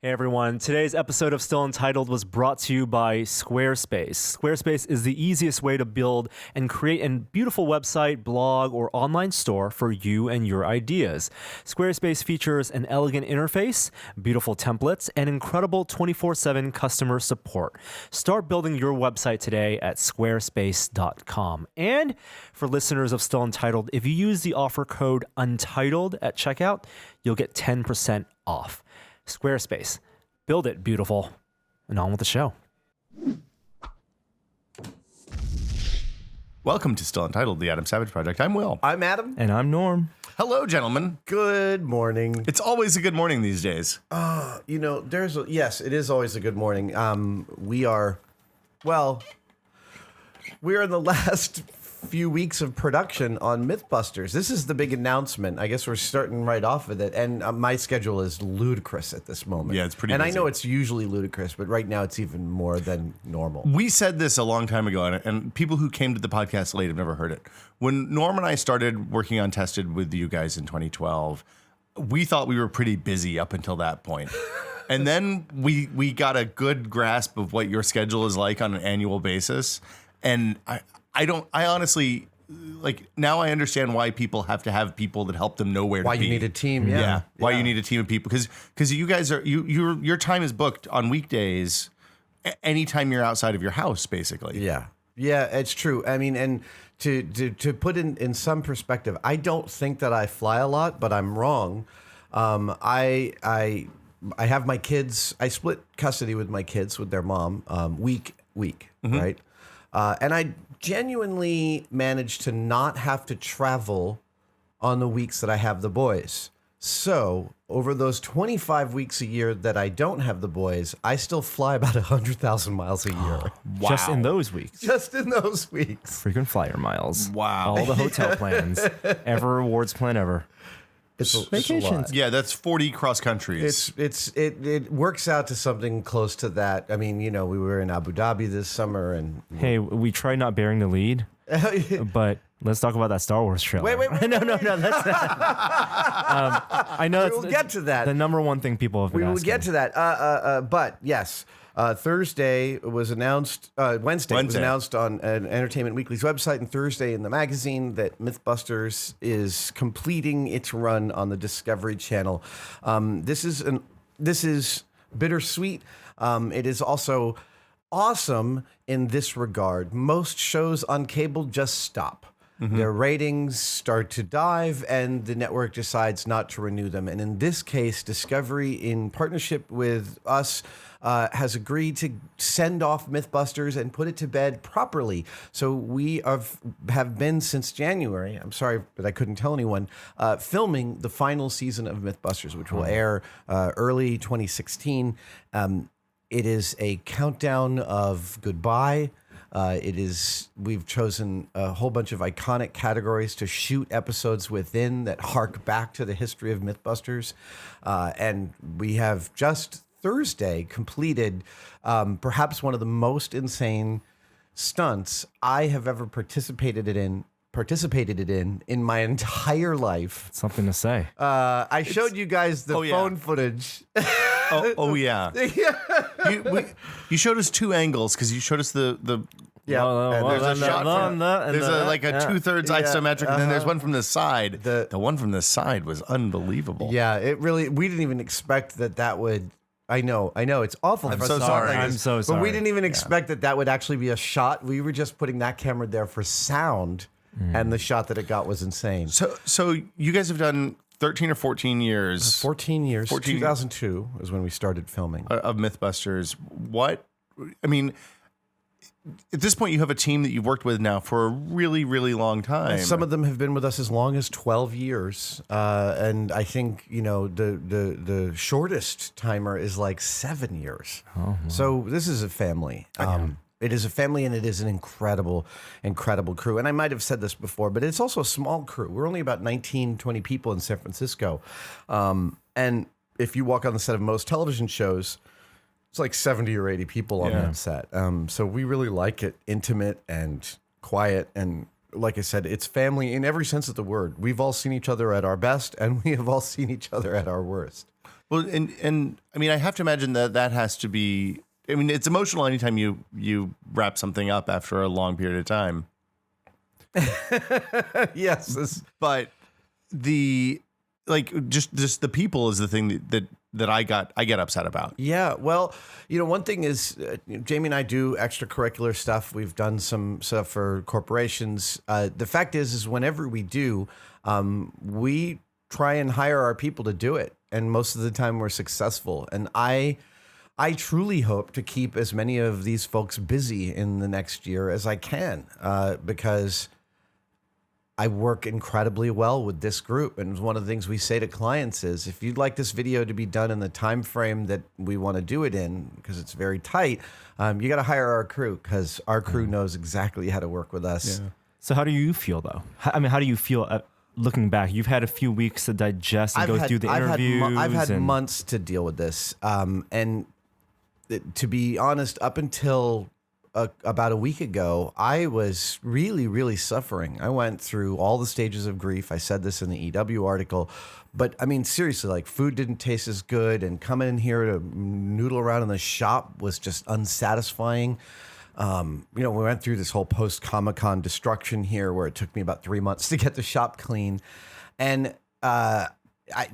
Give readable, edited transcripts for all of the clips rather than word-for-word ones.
Hey everyone, today's episode of Still Untitled was brought to you by Squarespace. Squarespace is the easiest way to build and create a beautiful website, blog, or online store for you and your ideas. Squarespace features an elegant interface, beautiful templates, and incredible 24/7 customer support. Start building your website today at squarespace.com. And for listeners of Still Untitled, if you use the offer code Untitled at checkout, you'll get 10% off. Squarespace. Build it, beautiful. And on with the show. Welcome to Still Untitled, the Adam Savage Project. I'm Will. I'm Adam. And I'm Norm. Hello, gentlemen. Good morning. It's always a good morning these days. Yes, it is always a good morning. We are in the last few weeks of production on MythBusters. This is the big announcement. I guess we're starting right off with it. And my schedule is ludicrous at this moment. Yeah, it's pretty And busy. I know it's usually ludicrous, but right now it's even more than normal. We said this a long time ago, and people who came to the podcast late have never heard it. When Norm and I started working on Tested with you guys in 2012, we thought we were pretty busy up until that point. And then we got a good grasp of what your schedule is like on an annual basis. And I honestly, like, now I understand why people have to have people that help them know where Why to be. you need a team, yeah. Why you need a team of people. Because you guys are, your time is booked on weekdays anytime you're outside of your house, basically. Yeah. Yeah, it's true. I mean, and to put in some perspective, I don't think that I fly a lot, but I'm wrong. I have my kids. I split custody with my kids with their mom week, right? And I genuinely managed to not have to travel on the weeks that I have the boys. So over those 25 weeks a year that I don't have the boys, I still fly about 100,000 miles a year. Wow. Just in those weeks. Just in those weeks. Frequent flyer miles. Wow. All the hotel plans. Ever rewards plan ever. It's a Vacations. lot. Yeah, that's 40 cross countries. It works out to something close to that. I mean, you know, we were in Abu Dhabi this summer, and Hey, we tried not bearing the lead, but let's talk about that Star Wars trailer. Wait. No, that's not. I know We will get to that. The number one thing people have been we will asking. get to that. But yes, Thursday was announced. Wednesday was announced on an Entertainment Weekly's website, and Thursday in the magazine that MythBusters is completing its run on the Discovery Channel. This is bittersweet. It is also awesome in this regard. Most shows on cable just stop. Their ratings start to dive, and the network decides not to renew them. And in this case, Discovery, in partnership with us, has agreed to send off MythBusters and put it to bed properly. So we have been since January, I'm sorry, but I couldn't tell anyone, filming the final season of MythBusters, which will air early 2016. It is a countdown of goodbye. We've chosen a whole bunch of iconic categories to shoot episodes within that hark back to the history of MythBusters. And we have just Thursday completed perhaps one of the most insane stunts I have ever participated in my entire life. Something to say. I showed you guys the phone footage. Oh yeah. You showed us two angles because you showed us the Yeah, there's a shot from, there's like a 2/3 isometric, and then there's one from the side. The one from the side was unbelievable. Yeah, we didn't even expect that would. I know, it's awful. I'm so sorry. I'm so sorry. But we didn't even expect that would actually be a shot. We were just putting that camera there for sound, and the shot that it got was insane. So you guys have done 13 or 14 years. 14 years. 2002 is when we started filming. Of MythBusters. At this point, you have a team that you've worked with now for a really, really long time. Some of them have been with us as long as 12 years. And I think, the shortest timer is like 7 years. Oh, wow. So this is a family. It is a family, and it is an incredible, incredible crew. And I might have said this before, but it's also a small crew. We're only about 19, 20 people in San Francisco. And if you walk on the set of most television shows, it's like 70 or 80 people on that set. So we really like it intimate and quiet. And like I said, it's family in every sense of the word. We've all seen each other at our best, and we have all seen each other at our worst. Well, and I mean, I have to imagine that has to be. I mean, it's emotional anytime you wrap something up after a long period of time. Yes, but just the people is the thing that I get upset about. Yeah, well, one thing is, Jamie and I do extracurricular stuff. We've done some stuff for corporations. The fact is whenever we do, we try and hire our people to do it, and most of the time we're successful. And I truly hope to keep as many of these folks busy in the next year as I can, because I work incredibly well with this group. And one of the things we say to clients is, if you'd like this video to be done in the time frame that we want to do it in, because it's very tight, you got to hire our crew, because our crew knows exactly how to work with us. Yeah. So how do you feel, though? I mean, how do you feel looking back? You've had a few weeks to digest and go through the interviews. I've had months to deal with this. And to be honest, up until about a week ago, I was really, really suffering. I went through all the stages of grief. I said this in the EW article, but I mean, seriously, like, food didn't taste as good, and coming in here to noodle around in the shop was just unsatisfying. We went through this whole post-Comic-Con destruction here, where it took me about 3 months to get the shop clean. And I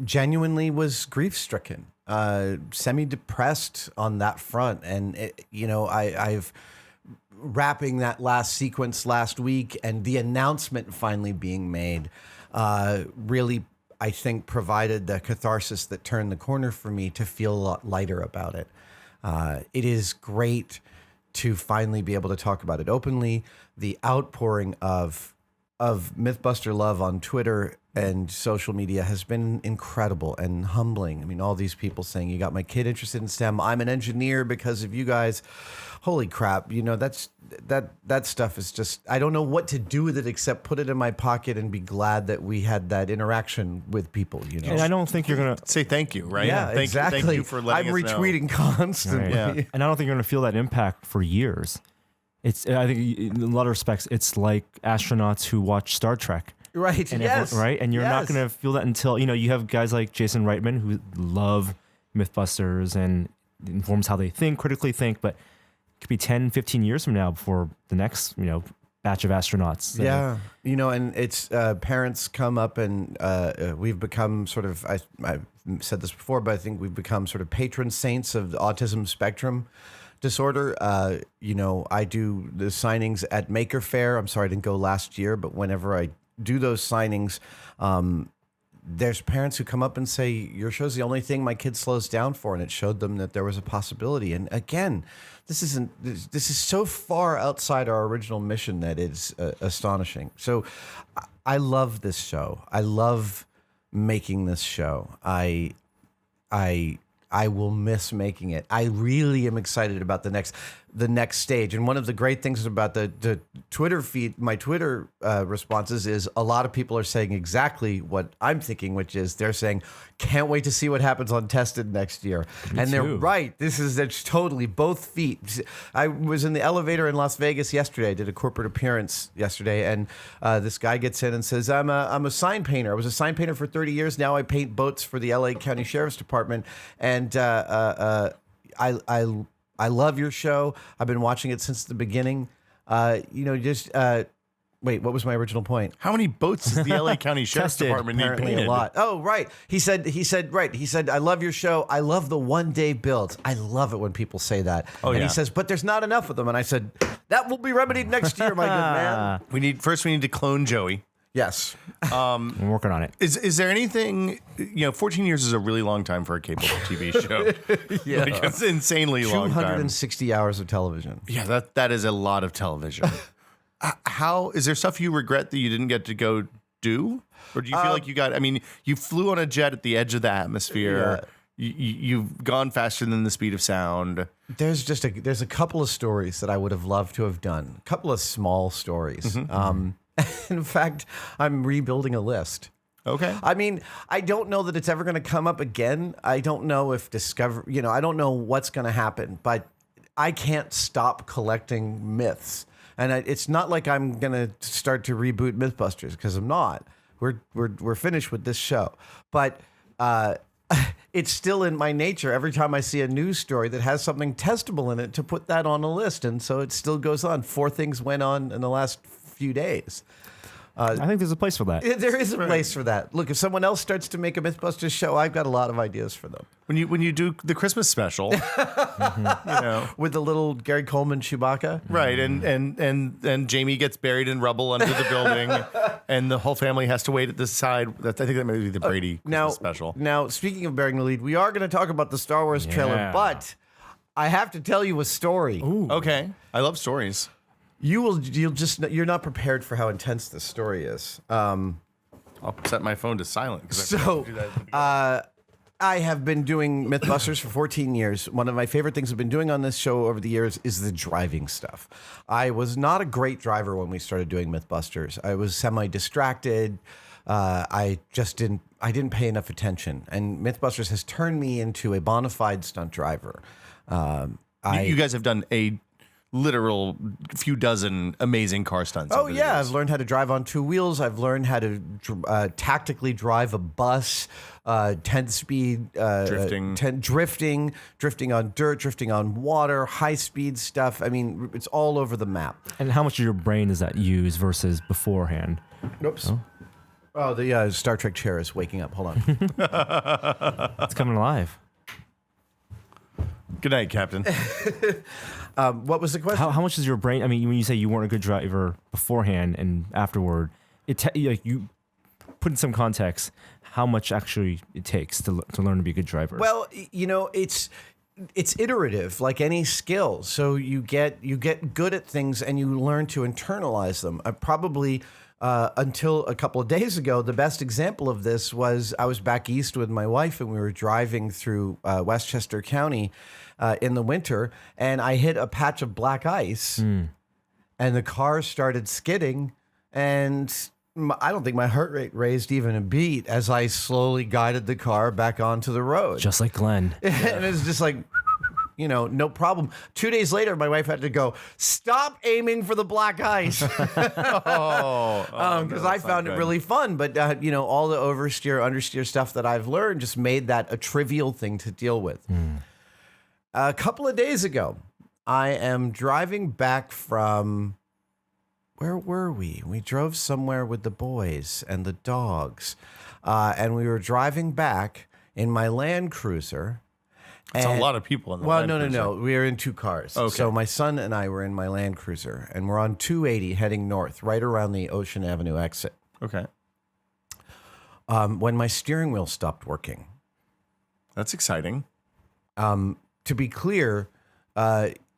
genuinely was grief-stricken, semi-depressed on that front. And, I've wrapping that last sequence last week, and the announcement finally being made really, I think, provided the catharsis that turned the corner for me to feel a lot lighter about it. It is great to finally be able to talk about it openly. The outpouring of Mythbuster love on Twitter and social media has been incredible and humbling. I mean, all these people saying, "You got my kid interested in STEM. I'm an engineer because of you guys." Holy crap. That stuff is just, I don't know what to do with it except put it in my pocket and be glad that we had that interaction with people, And I don't think you're going to say thank you, right? Yeah, exactly. Thank you for letting I'm us know. retweeting constantly. Right. Yeah. And I don't think you're going to feel that impact for years. I think in a lot of respects, it's like astronauts who watch Star Trek. Right. And yes. Right. And you're not Yes. going to feel that until, you have guys like Jason Reitman who love Mythbusters and informs how they think, critically think, but it could be 10, 15 years from now before the next, batch of astronauts. Yeah. And it's parents come up, and we've become sort of, I've said this before, but I think we've become sort of patron saints of the autism spectrum disorder. I do the signings at Maker Faire. I'm sorry I didn't go last year, but whenever I do those signings, there's parents who come up and say, "Your show's the only thing my kid slows down for," and it showed them that there was a possibility. And again, this is so far outside our original mission that it's astonishing. So I love this show. I love making this show. I will miss making it. I really am excited about the next stage. And one of the great things about the Twitter feed, my Twitter responses, is a lot of people are saying exactly what I'm thinking, which is they're saying, "Can't wait to see what happens on Tested next year." And they're right. It's totally both feet. I was in the elevator in Las Vegas yesterday. I did a corporate appearance yesterday, and this guy gets in and says, I'm a sign painter. I was a sign painter for 30 years. Now I paint boats for the LA County Sheriff's Department. And I love your show. I've been watching it since the beginning. Wait, what was my original point? How many boats does the LA County Sheriff's Department need Apparently painted? a lot. Oh, right. He said, I love your show. I love the one-day builds. I love it when people say that. Oh, and yeah. he says, but there's not enough of them. And I said, that will be remedied next year, my good man. We need to clone Joey. Yes. I'm working on it. Is there anything, 14 years is a really long time for a cable TV show. Yeah. Like, it's insanely long time. 260 hours of television. Yeah, that is a lot of television. How is there stuff you regret that you didn't get to go do? Or do you feel like you flew on a jet at the edge of the atmosphere. Yeah. You've gone faster than the speed of sound. There's a couple of stories that I would have loved to have done. A couple of small stories. Mm-hmm. In fact, I'm rebuilding a list. Okay. I mean, I don't know that it's ever going to come up again. I don't know if I don't know what's going to happen, but I can't stop collecting myths. And it's not like I'm going to start to reboot Mythbusters, because I'm not. We're finished with this show. But it's still in my nature every time I see a news story that has something testable in it to put that on a list. And so it still goes on. 4 things went on in the last few days. I think there's a place for that. There is a place for that. Look, if someone else starts to make a MythBusters show, I've got a lot of ideas for them. When you do the Christmas special, With the little Gary Coleman Chewbacca. right, and Jamie gets buried in rubble under the building, and the whole family has to wait at the side. I think that may be the Brady Christmas special. Now, speaking of bearing the lead, we are going to talk about the Star Wars trailer, Yeah. but I have to tell you a story. Okay, I love stories. You're not prepared for how intense this story is. I'll set my phone to silent. I have been doing MythBusters for 14 years. One of my favorite things I've been doing on this show over the years is the driving stuff. I was not a great driver when we started doing MythBusters. I was semi-distracted. I didn't pay enough attention. And MythBusters has turned me into a bona fide stunt driver. You guys have done a literal few dozen amazing car stunts. Oh over the yeah, years. I've learned how to drive on 2 wheels. I've learned how to tactically drive a bus, 10-speed drifting on dirt, drifting on water, high-speed stuff. I mean, it's all over the map. And how much of your brain does that use versus beforehand? Oops. Oh, the Star Trek chair is waking up. Hold on. It's coming alive. Good night, Captain. What was the question? How much is your brain? I mean, when you say you weren't a good driver beforehand and afterward, you put in some context how much actually it takes to learn to be a good driver. Well, it's iterative, like any skill. So you get good at things and you learn to internalize them. Probably until a couple of days ago, the best example of this was I was back east with my wife and we were driving through Westchester County in the winter, and I hit a patch of black ice, and the car started skidding, and I don't think my heart rate raised even a beat as I slowly guided the car back onto the road. Just like Glenn. And it's just like, no problem. 2 days later, my wife had to go, stop aiming for the black ice. Because I found it really fun. But, all the oversteer, understeer stuff that I've learned just made that a trivial thing to deal with. A couple of days ago, I am driving back from, where were we? We drove somewhere with the boys and the dogs. And we were driving back in my Land Cruiser. It's a lot of people in the Well, Land no. Cruiser. We were in 2 cars. Okay. So my son and I were in my Land Cruiser, and we're on 280 heading north, right around the Ocean Avenue exit. Okay. When my steering wheel stopped working. That's exciting. To be clear,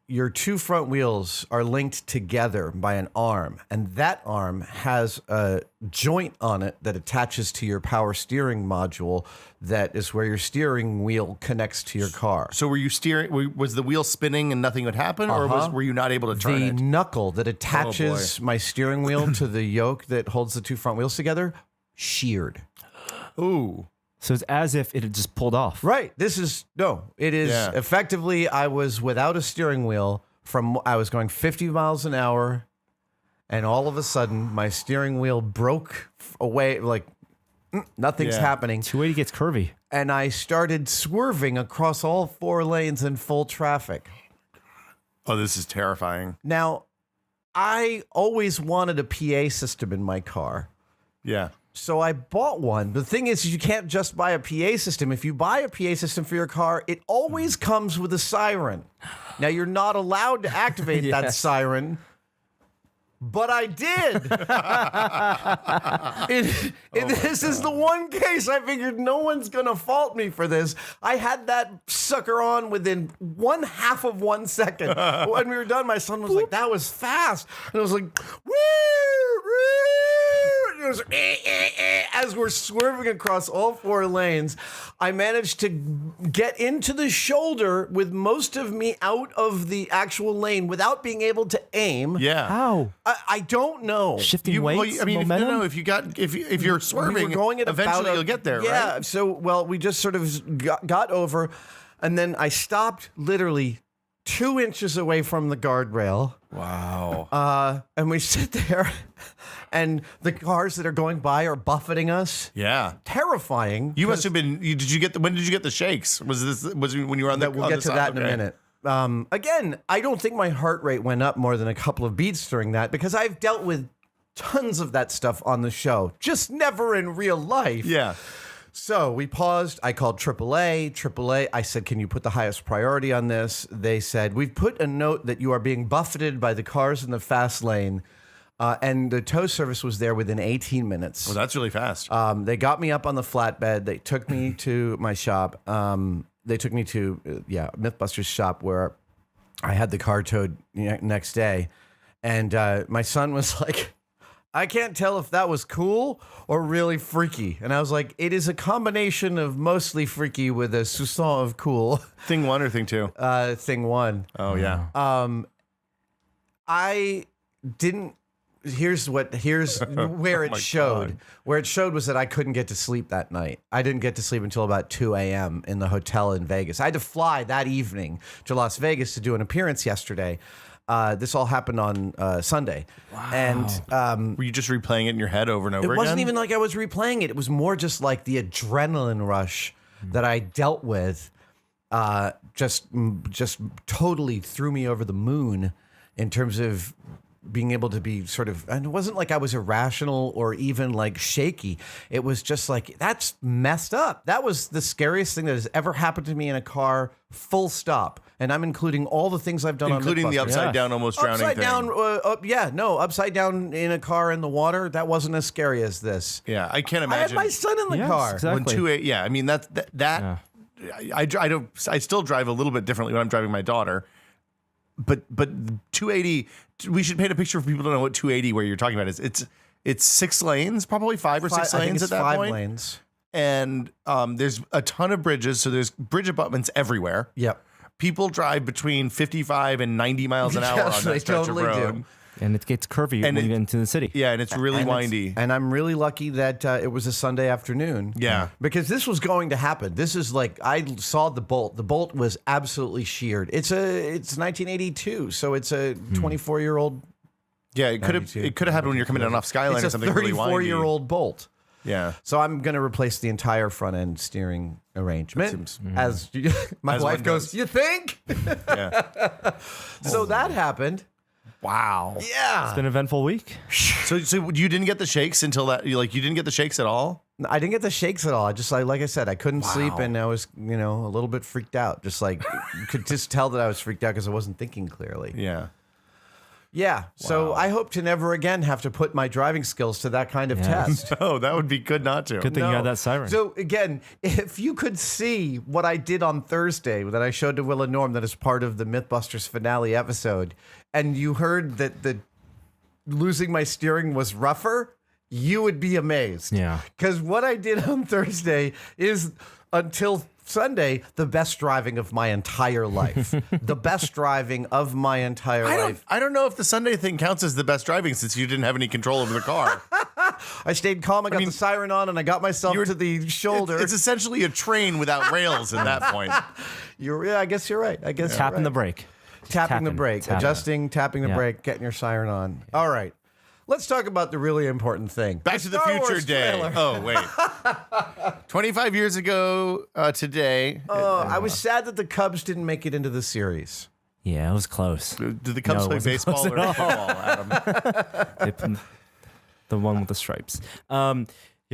your 2 front wheels are linked together by an arm, and that arm has a joint on it that attaches to your power steering module. That is where your steering wheel connects to your car. So were you steering? Was the wheel spinning and nothing would happen, or were you not able to turn The it? knuckle that attaches my steering wheel to the yoke that holds the 2 front wheels together, sheared. Ooh. So it's as if it had just pulled off. Right. It is Yeah. effectively, I was without a steering wheel I was going 50 miles an hour, and all of a sudden my steering wheel broke away. Like nothing's Yeah. happening. 280 gets curvy. And I started swerving across all 4 lanes in full traffic. Oh, this is terrifying. Now, I always wanted a PA system in my car. Yeah. So I bought one. The thing is, you can't just buy a PA system. If you buy a PA system for your car, it always comes with a siren. Now, you're not allowed to activate that siren, but I did. This is the one case I figured no one's going to fault me for this. I had that sucker on within 1/2 of 1 second. When we were done, my son was like, that was fast. And I was like, woo, woo. It was as we're swerving across all 4 lanes. I managed to get into the shoulder with most of me out of the actual lane without being able to aim. Yeah. How? I don't know. Shifting weights, momentum? if you're swerving, We were going at eventually about you'll get there, yeah, right? so, we just sort of got over, and then I stopped literally 2 inches away from the guardrail. Wow. And we sit there, and the cars that are going by are buffeting us. Yeah. Terrifying. You must have been. When did you get the shakes? Was it when you were on the? We'll get to that in a minute. Again, I don't think my heart rate went up more than a couple of beats during that because I've dealt with tons of that stuff on the show, just never in real life. Yeah. So we paused. I called AAA. I said, can you put the highest priority on this? They said, we've put a note that you are being buffeted by the cars in the fast lane. And the tow service was there within 18 minutes. Well, that's really fast. They got me up on the flatbed. They took me to my shop. They took me to, MythBusters shop where I had the car towed next day. And my son was like, I can't tell if that was cool or really freaky. And I was like, it is a combination of mostly freaky with a soupçon of cool. Thing 1 or thing 2? Thing 1. Oh, yeah. I didn't. Here's where it showed. God. Where it showed was that I couldn't get to sleep that night. I didn't get to sleep until about 2 a.m. in the hotel in Vegas. I had to fly that evening to Las Vegas to do an appearance yesterday. This all happened on Sunday. Wow. And were you just replaying it in your head over and over again? It wasn't even like I was replaying it. It was more just like the adrenaline rush that I dealt with just totally threw me over the moon in terms of being able to be sort of, and it wasn't like I was irrational or even like shaky. It was just like, that's messed up. That was the scariest thing that has ever happened to me in a car, full stop. And I'm including all the things I've done including on the upside down, almost drowning upside thing. down, upside down in a car in the water. That wasn't as scary as this. Yeah, I can't imagine. I had my son in the car. Exactly. When I mean, I still drive a little bit differently when I'm driving my daughter. But 280, we should paint a picture for people to know what 280 where you're talking about is. It's 6 lanes, probably 5 or 6 lanes at that point. 5 lanes. And there's a ton of bridges, so there's bridge abutments everywhere. Yep. People drive between 55 and 90 miles an hour on that stretch of road. Do. And it gets curvy when you get into the city. Yeah, and it's really windy. And I'm really lucky that it was a Sunday afternoon. Yeah. Because this was going to happen. This is like, I saw the bolt. The bolt was absolutely sheared. It's 1982, so it's a 24-year-old. Yeah, it could have happened when you're coming down off Skyline or something really windy. It's a 34-year-old bolt. Yeah. So I'm going to replace the entire front end steering arrangement. As my wife goes, you think? Yeah. So that happened. Wow. Yeah. It's been an eventful week. So you didn't get the shakes until that? You didn't get the shakes at all? I didn't get the shakes at all. Like I said, I couldn't sleep, and I was, a little bit freaked out. Just like, you could just tell that I was freaked out because I wasn't thinking clearly. Yeah. Yeah. So I hope to never again have to put my driving skills to that kind of test. No, that would be good not to. Good thing you had that siren. So again, if you could see what I did on Thursday that I showed to Will and Norm that is part of the MythBusters finale episode, and you heard that the losing my steering was rougher, you would be amazed. Yeah. Because what I did on Thursday is, until Sunday, the best driving of my entire life. The best driving of my entire life. I don't know if the Sunday thing counts as the best driving since you didn't have any control over the car. I stayed calm. I got the siren on, and I got myself to the shoulder. It's essentially a train without rails at that point. I guess you're right. I guess Tapping the brake. Tapping the brake. Adjusting, tapping the brake, getting your siren on. All right. Let's talk about the really important thing. Back to the Future Day. Trailer. Oh, wait. 25 years ago today. I was sad that the Cubs didn't make it into the series. Yeah, it was close. Did the Cubs play baseball or football, Adam? The one with the stripes. The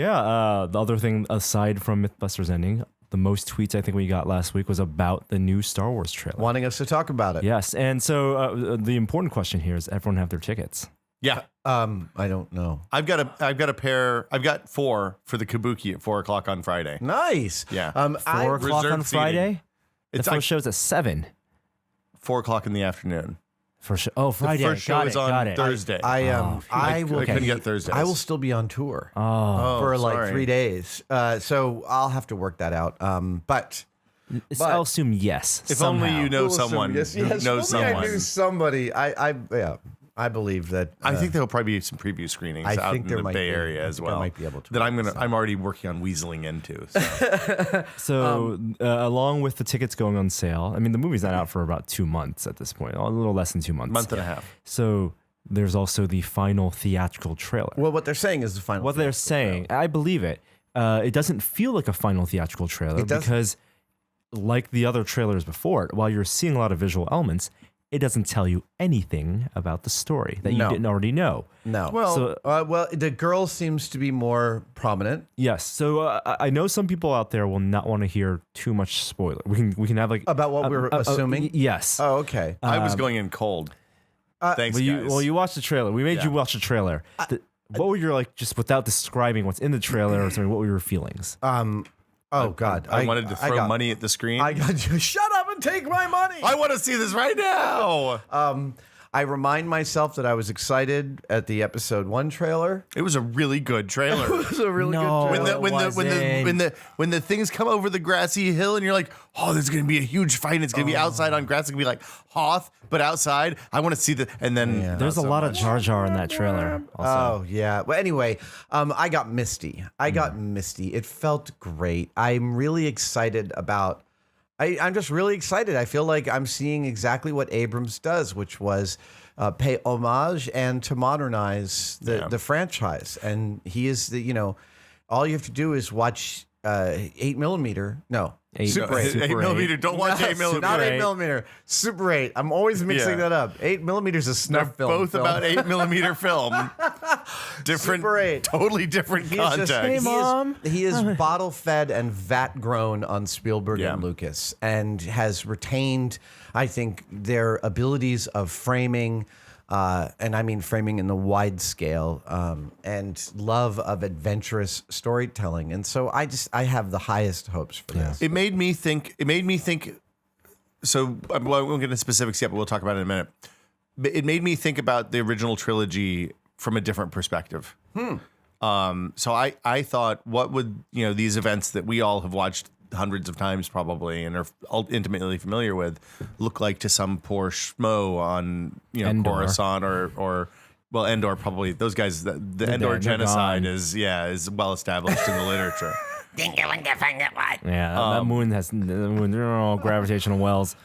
other thing, aside from MythBusters Ending, the most tweets I think we got last week was about the new Star Wars trailer. Wanting us to talk about it. Yes, and so the important question here is, everyone have their tickets? Yeah. I don't know. I've got a pair. I've got 4 for the Kabuki at 4:00 on Friday. Nice. Yeah. 4 o'clock on Friday? The first show's at 7. 4:00 in the afternoon. Friday. The first show is on Thursday. I couldn't get Thursdays. I will still be on tour for like 3 days. So I'll have to work that out. But I'll assume yes. If somehow. only you know someone who knows If only someone. I knew somebody. I believe that. I think there'll probably be some preview screenings I out think in there the might Bay be. Area I as think I well. might be able to That work this I'm already working on weaseling into. So. So, along with the tickets going on sale, I mean, the movie's not out for about 2 months at this point, a little less than 2 months. Month and a half. So, there's also the final theatrical trailer. Well, what they're saying is the final. What they're saying, I believe it. It doesn't feel like a final theatrical trailer because, like the other trailers before it, while you're seeing a lot of visual elements, it doesn't tell you anything about the story that you didn't already know. No. So- Well, the girl seems to be more prominent. Yes. So I know some people out there will not want to hear too much spoiler. We can have like About what we're assuming? Yes. Oh, okay. I was going in cold. Thanks, guys. You watched the trailer. We made you watch the trailer. What were your just without describing what's in the trailer or something? What were your feelings? Oh God! I wanted to throw money at the screen. I got you. Shut up and take my money. I want to see this right now. I remind myself that I was excited at the episode 1 trailer. It was a really good trailer. It was a really No. good trailer. when the things come over the grassy hill and you're like, oh, there's gonna be a huge fight. It's gonna be outside on grass. It's gonna be like Hoth, but outside. I want to see the and then There's a lot of Jar Jar in that trailer. Also. Oh yeah. Well, anyway, I got misty. It felt great. I'm really excited about. I'm just really excited. I feel like I'm seeing exactly what Abrams does, which was pay homage and to modernize the franchise. And he is all you have to do is watch 8mm. No. Super 8. 8mm. Don't watch 8mm. Not 8mm. Super 8. I'm always mixing that up. 8mm is a snuff film. Both about 8mm film. Different, Super 8. Totally different context. Hey, Mom. He is bottle fed and vat grown on Spielberg Yeah. and Lucas, and has retained, I think, their abilities of framing. And I mean framing in the wide scale, and love of adventurous storytelling. And so I have the highest hopes for this. It made me think. So I won't get into specifics yet, but we'll talk about it in a minute. But it made me think about the original trilogy from a different perspective. So I thought, what would these events that we all have watched hundreds of times probably and are intimately familiar with look like to some poor schmo on Endor. Coruscant or Endor probably. Those guys, the Endor they're genocide gone. is well established in the literature. Yeah, that moon has they're all gravitational wells.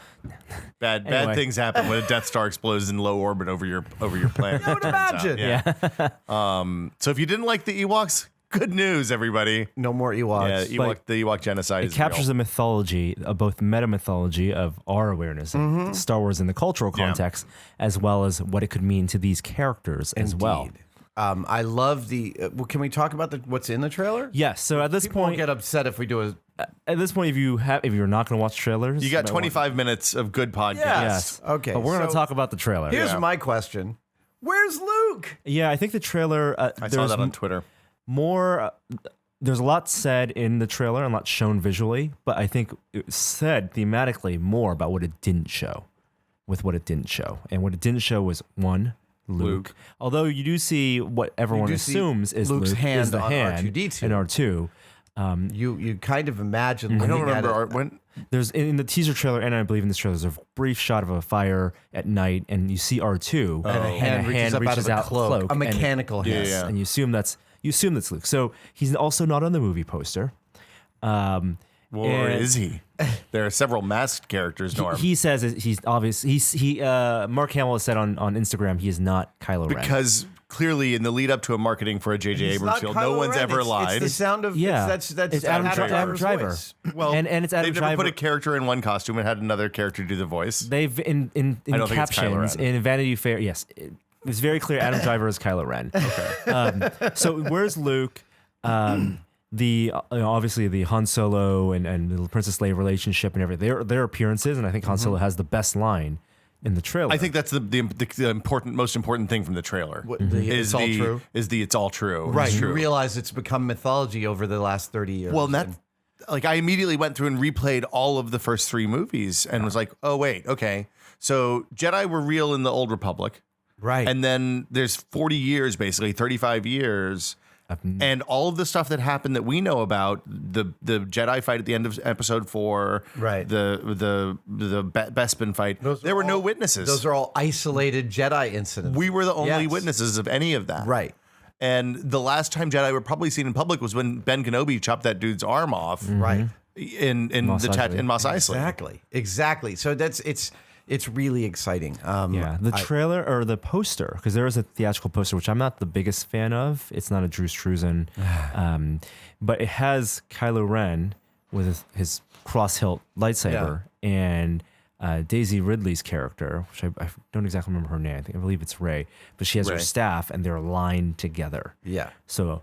Bad Anyway. things happen when a Death Star explodes in low orbit over your planet. I would imagine. Yeah. So if you didn't like the Ewoks, good news, everybody. No more Yeah, Ewoks. the Ewok genocide It is captures real. the mythology, both meta mythology of our awareness of Star Wars in the cultural context, as well as what it could mean to these characters as well. Indeed. I love the. Can we talk about what's in the trailer? Yes. So at this People won't point, get upset if we do a. if you're not going to watch trailers, You got 25 minutes of good podcast. yes. Okay, But we're going to so talk about the trailer. Here's my question: where's Luke? Yeah, I think the trailer. I saw that on Twitter. more. There's a lot said in the trailer and a lot shown visually, but I think it said thematically more about what it didn't show, with what it didn't show, and what it didn't show was one. Luke. Although you do see what everyone do see assumes is Luke's Luke hand is the on hand R2-D2. and R2. You kind of imagine. I don't looking at remember it. when. There's in the teaser trailer, and I believe in this trailer, there's a brief shot of a fire at night, and you see R2, And a hand reaches up out of a cloak, a and- mechanical hand. Yeah. and you assume that's Luke. So he's also not on the movie poster. Or And- is he? There are several masked characters, Norm. He says he's obvious. Mark Hamill has said on Instagram he is not Kylo Ren. because clearly in the lead up to a marketing for a J.J. It's Abrams not film, Kylo no one's Ren, ever lied. It's the sound of that's it's Adam Driver's Driver. voice. well, and it's Adam they've never Driver. put a character in one costume and had another character do the voice. They've in I don't think it's Kylo captions Ren. in Vanity Fair. Yes, it's very clear Adam Driver is Kylo Ren. Okay. So where's Luke? Obviously the Han Solo and the Princess Leia relationship and everything. Their appearances, and I think Han Solo has the best line in the trailer. I think that's the most important thing from the trailer. It's all true. It's all true. Right. It's You true. realize it's become mythology over the last 30 years. Well, I immediately went through and replayed all of the first 3 movies and was like, oh, wait, okay. So Jedi were real in the Old Republic. right. And then there's 40 years, basically 35 years. And all of the stuff that happened that we know about, the Jedi fight at the end of episode 4, Right. the Bespin fight, there were no witnesses. Those are all isolated Jedi incidents. We were the only Yes. witnesses of any of that. Right. And the last time Jedi were probably seen in public was when Ben Kenobi chopped that dude's arm off. Right. In Mos the chat Eisley. in Mos Eisley. Exactly. So it's really exciting. The trailer or the poster, because there is a theatrical poster, which I'm not the biggest fan of. It's not a Drew Struzan, but it has Kylo Ren with his cross-hilt lightsaber and Daisy Ridley's character, which I don't exactly remember her name. I believe it's Rey, but she has her Rey. staff and they're lined together. Yeah. So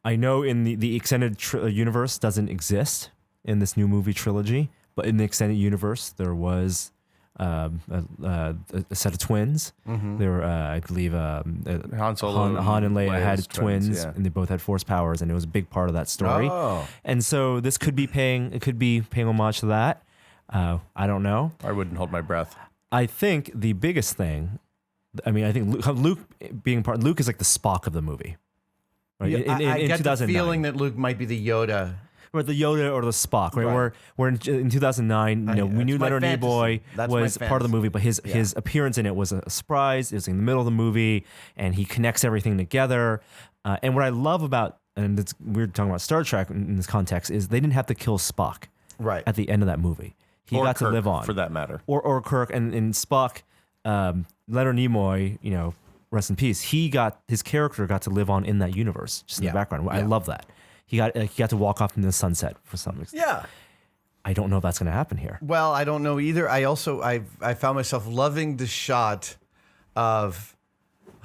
I know in the extended universe doesn't exist in this new movie trilogy, but in the extended universe there was a set of twins. There were, I believe, Han Solo, Han and Leia Leia's had twins, yeah. and they both had force powers, and it was a big part of that story. Oh. And so this could be paying homage to that. I don't know. I wouldn't hold my breath. I think the biggest thing, I think Luke being part. Luke is like the Spock of the movie. Right? Yeah, I get the 2009. feeling that Luke might be the Yoda. Or the Yoda or the Spock, right? Right. Where in 2009, we knew That's my Leonard fantasy. Nimoy That's my was part of the fantasy. movie, but his appearance in it was a surprise. It was in the middle of the movie, and he connects everything together. And what I love about, and we're talking about Star Trek in this context, is they didn't have to kill Spock Right. at the end of that movie. He Or got to Kirk, live on, for that matter. or Kirk and Spock, Leonard Nimoy, rest in peace. His character got to live on in that universe, just in the background. I love that. He got to walk off in the sunset for some reason. Yeah. I don't know if that's going to happen here. Well, I don't know either. I found myself loving the shot of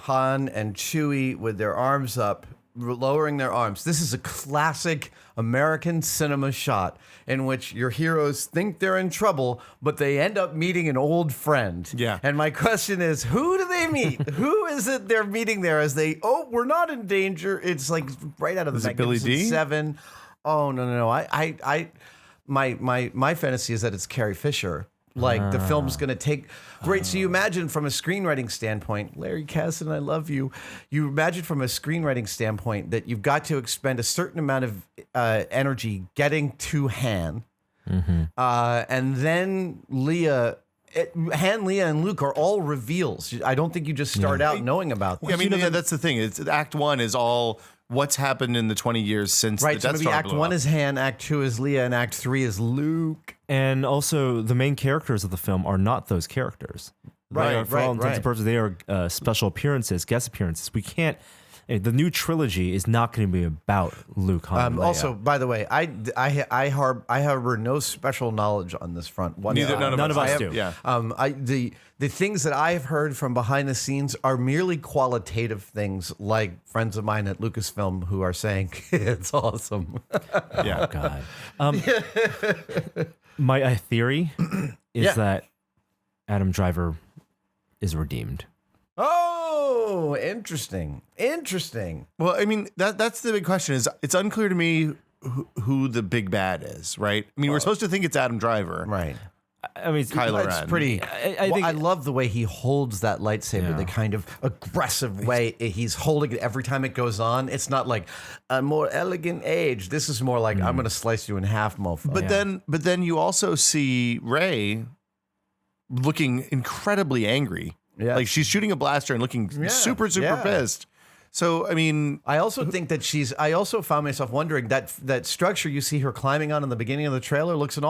Han and Chewie with their arms up, lowering their arms. This is a classic American cinema shot in which your heroes think they're in trouble, but they end up meeting an old friend. Yeah. And my question is, who do they meet? Who is it they're meeting there as we're not in danger? It's like right out of the Is it Billy Magnificent D? Seven. Oh, no. My fantasy is that it's Carrie Fisher. Like the film's going to take great. So you imagine from a screenwriting standpoint, Larry Kasdan, I love you. You imagine from a screenwriting standpoint that you've got to expend a certain amount of energy getting to Han, and then Leia. Han, Leia, and Luke are all reveals. I don't think you just start out knowing about them. Yeah, I mean, that's the thing. It's Act 1 is all what's happened in the 20 years since Right, the so Death maybe Star Act blew 1 up. is Han, Act 2 is Leia, and Act 3 is Luke. And also, the main characters of the film are not those characters. Right, They are, for all right, intents right. and purposes, they are special appearances, guest appearances. We can't. The new trilogy is not going to be about Luke, Han, and Leia. Also, by the way, I harbor no special knowledge on this front. Neither, none of us us do. do. Yeah. The things that I have heard from behind the scenes are merely qualitative things, like friends of mine at Lucasfilm who are saying it's awesome. Yeah. God. My theory is that Adam Driver is redeemed. Oh, interesting. Well, I mean, that's the big question. Is it's unclear to me who the big bad is, right? I mean, we're supposed to think it's Adam Driver, Right. I mean, Kylo It's Ren. pretty. I Well, think I love the way he holds that lightsaber, Yeah. the kind of aggressive way he's holding it every time it goes on. It's not like a more elegant age. This is more like I'm going to slice you in half, mofo. But then you also see Rey looking incredibly angry. Yeah. Like she's shooting a blaster and looking super yeah. pissed. So I mean, I also think that I also found myself wondering that structure you see her climbing on in the beginning of the trailer looks a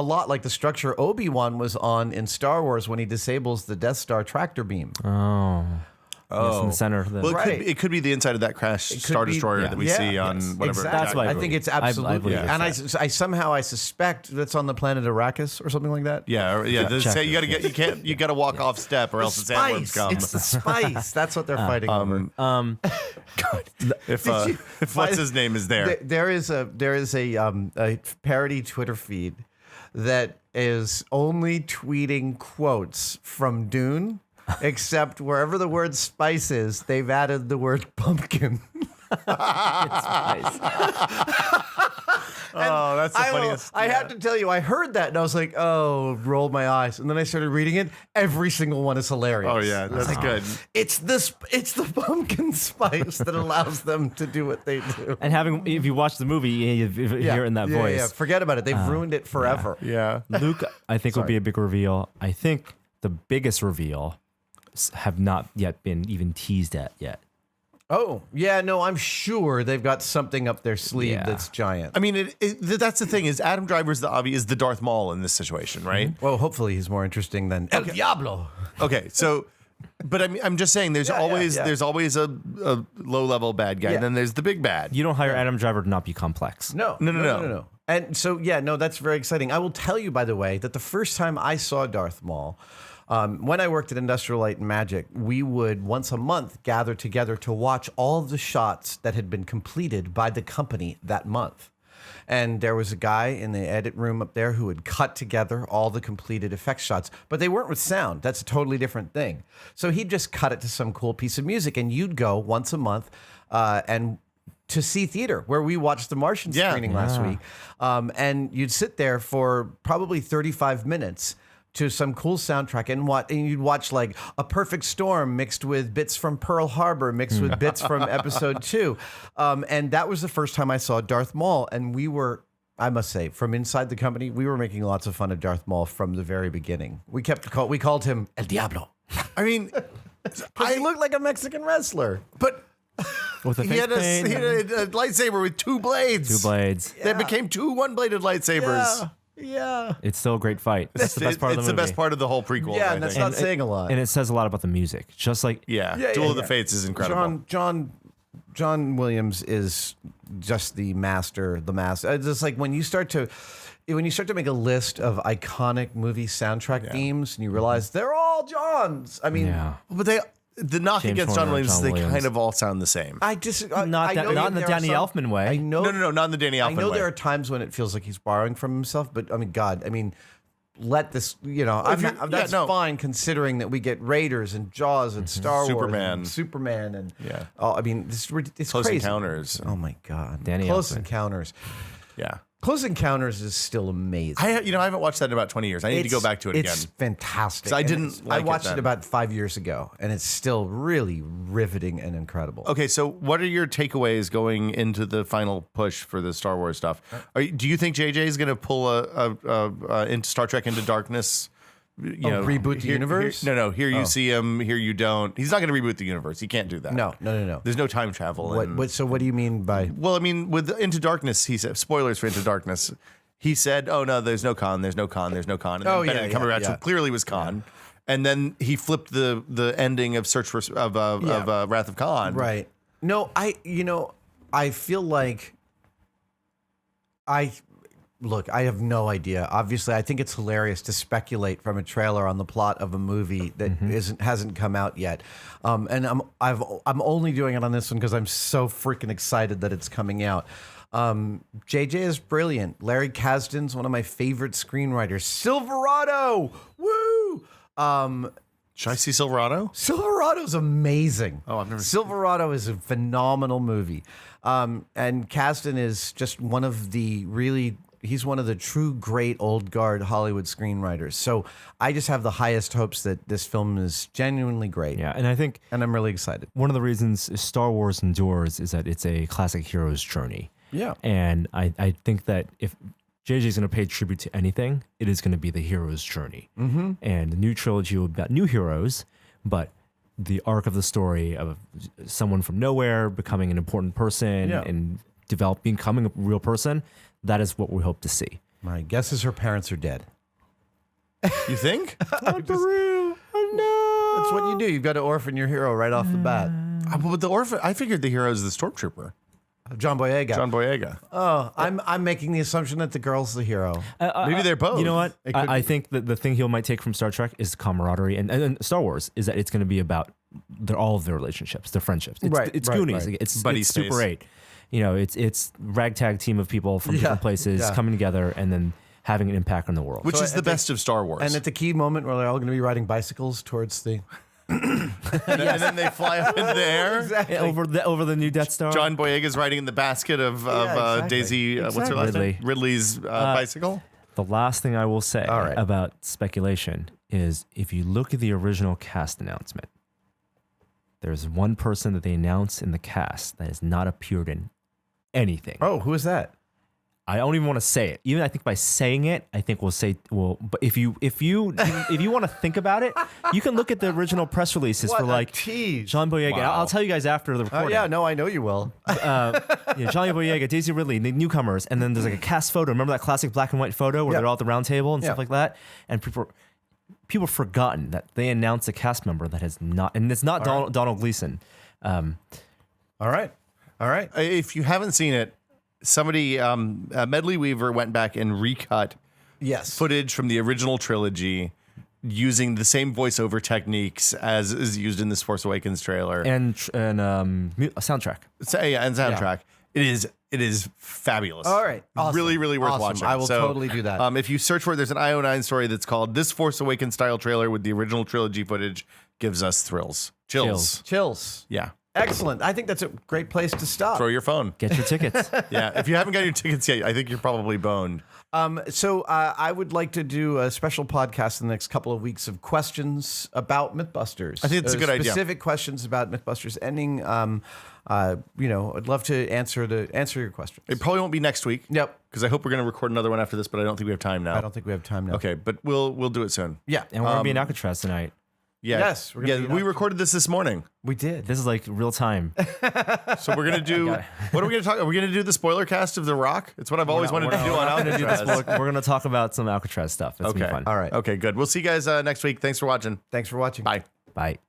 lot like the structure Obi-Wan was on in Star Wars when he disables the Death Star tractor beam. yes, in the center of the. well, Right. it could be the inside of that crashed Star Destroyer that we see on whatever. Exactly. That's what I I think it's believe. I absolutely. believe it's and that. I somehow suspect that's on the planet Arrakis or something like that. Yeah. Check Say it. you got to walk off step or else the sandworms come. It's the spice. That's what they're fighting over. If By what's the- his name is there. There is a parody Twitter feed that is only tweeting quotes from Dune, except wherever the word spice is, they've added the word pumpkin. Oh, that's the funniest. I have to tell you, I heard that and I was like, oh, rolled my eyes. And then I started reading it. Every single one is hilarious. Oh yeah, that's good. It's the pumpkin spice that allows them to do what they do. And if you watch the movie, you hear in that voice. Yeah, forget about it. They've ruined it forever. Yeah. Luke, I think, will be a big reveal. I think the biggest reveal have not yet been even teased at yet. Oh, yeah, no, I'm sure they've got something up their sleeve that's giant. I mean, that's the thing is Adam Driver's is the Darth Maul in this situation, right? Well, hopefully he's more interesting than El Diablo. Okay, so, but I'm just saying there's always a low level bad guy, and then there's the big bad. You don't hire Adam Driver to not be complex. No. And so, that's very exciting. I will tell you, by the way, that the first time I saw Darth Maul, when I worked at Industrial Light and Magic, we would once a month gather together to watch all of the shots that had been completed by the company that month. And there was a guy in the edit room up there who would cut together all the completed effects shots, but they weren't with sound. That's a totally different thing. So he'd just cut it to some cool piece of music, and you'd go once a month and to see theater, where we watched the Martian screening last week. And you'd sit there for probably 35 minutes to some cool soundtrack and you'd watch like A Perfect Storm mixed with bits from Pearl Harbor, mixed with bits from episode 2. And that was the first time I saw Darth Maul. And we were, I must say, from inside the company, we were making lots of fun of Darth Maul from the very beginning. We called him El Diablo. I mean, He looked like a Mexican wrestler. but With he had a lightsaber with 2 blades. 2 blades. They became 2 one-bladed lightsabers. Yeah. It's still a great fight. That's the best part of the movie. It's the best part of the whole prequel. Yeah, and that's not saying a lot. And it says a lot about the music. Just like Duel of the Fates is incredible. John Williams is just the master. It's just like when you start to make a list of iconic movie soundtrack themes, and you realize they're all John's. I mean, but the knock James against Horner, John Williams is they Williams. kind of all sound the same. I just not in the Danny Elfman way. I know, No, not in the Danny Elfman I know way. there are times when it feels like he's borrowing from himself, but I mean, God, let this, that's fine considering that we get Raiders and Jaws and Star Wars and Superman and it's Close crazy. Encounters. Oh my God, Danny Close Elfman. Encounters. Yeah. Close Encounters is still amazing. I haven't watched that in about 20 years. I need to go back to it again. It's fantastic. 'Cause I And didn't like I watched it it then. about 5 years ago, and it's still really riveting and incredible. Okay, so what are your takeaways going into the final push for the Star Wars stuff? Do you think JJ is going to pull into Star Trek Into Darkness? Reboot the universe? Here you see him, here you don't. He's not going to reboot the universe. He can't do that. No. There's no time travel. So what do you mean by? Well, I mean, with Into Darkness, he said, spoilers for Into Darkness, he said, oh, no, there's no Khan. And then Benedict Cumberbatch, who clearly was Khan. And then he flipped the ending of Search for Wrath of Khan. Right. No, I feel like I have no idea. Obviously, I think it's hilarious to speculate from a trailer on the plot of a movie that hasn't come out yet. And I'm only doing it on this one because I'm so freaking excited that it's coming out. JJ is brilliant. Larry Kasdan's one of my favorite screenwriters. Silverado, woo! Should I see Silverado? Silverado's amazing. Oh, I've never seen Silverado is a phenomenal movie. And Kasdan is just one of the he's one of the true great old guard Hollywood screenwriters. So I just have the highest hopes that this film is genuinely great. Yeah, and I think I'm really excited. one of the reasons Star Wars endures is that it's a classic hero's journey. Yeah. And I think that if JJ is going to pay tribute to anything, it is going to be the hero's journey. Mm-hmm. And the new trilogy will be about new heroes, but the arc of the story of someone from nowhere becoming an important person and becoming a real person, that is what we hope to see. My guess is her parents are dead. You think? Not for real. No. That's what you do. You've got to orphan your hero right off the bat. But the orphan, I figured the hero is the stormtrooper. John Boyega. John Boyega. Oh, I'm making the assumption that the girl's the hero. Maybe they're both. You know what? I think that the thing he might take from Star Trek is camaraderie, and Star Wars is that it's going to be about all of their relationships, their friendships. It's Goonies. Right. It's Buddy Super space. 8. It's ragtag team of people from different places coming together and then having an impact on the world. Which is the best of Star Wars. And at the key moment where they're all going to be riding bicycles towards the... and then they fly up into the air. Exactly. Over the new Death Star. John Boyega's riding in the basket of exactly. Daisy. What's her last name? Ridley's bicycle. The last thing I will say All right. about speculation is if you look at the original cast announcement, there's one person that they announced in the cast that has not appeared in anything. Oh, who is that? I don't even want to say it. Even I think by saying it, I think we'll say but if you want to think about it, you can look at the original press releases What for a like tease. John Boyega. Wow. I'll tell you guys after the Oh, recording. yeah, no, I know you will. Johnny Boyega, Daisy Ridley, the newcomers, and then there's like a cast photo. Remember that classic black and white photo where Yeah. they're all at the round table and Yeah. stuff like that? And people have forgotten that they announced a cast member that has not, and it's not Donald Gleason. All right. If you haven't seen it, somebody, Medley Weaver went back and recut Yes. footage from the original trilogy using the same voiceover techniques as is used in this Force Awakens trailer. And a soundtrack. And soundtrack. It is fabulous. All right. Awesome. Really, really worth Awesome. watching. I will totally do that. If you search for it, there's an IO9 story that's called This Force Awakens style trailer with the original trilogy footage gives us thrills. Chills. Chills. Yeah. Excellent. I think that's a great place to stop. Throw your phone. Get your tickets. Yeah. If you haven't got your tickets yet, I think you're probably boned. So I would like to do a special podcast in the next couple of weeks of questions about MythBusters. I think it's a good idea. Specific questions about MythBusters Ending. I'd love to answer your questions. It probably won't be next week. Yep. Because I hope we're going to record another one after this, but I don't think we have time now. I don't think we have time now. Okay, but we'll do it soon. Yeah. And we're going to be in Alcatraz tonight. Yeah. Yes, we're gonna be we out. recorded this morning. We did. This is like real time. So we're gonna do. What are we gonna talk? Are we gonna do the spoiler cast of The Rock? It's what I've always wanted to do on Alcatraz. We're going to talk about some Alcatraz stuff. That's gonna be fun. All right. Okay, good. We'll see you guys next week. Thanks for watching. Thanks for watching. Bye. Bye.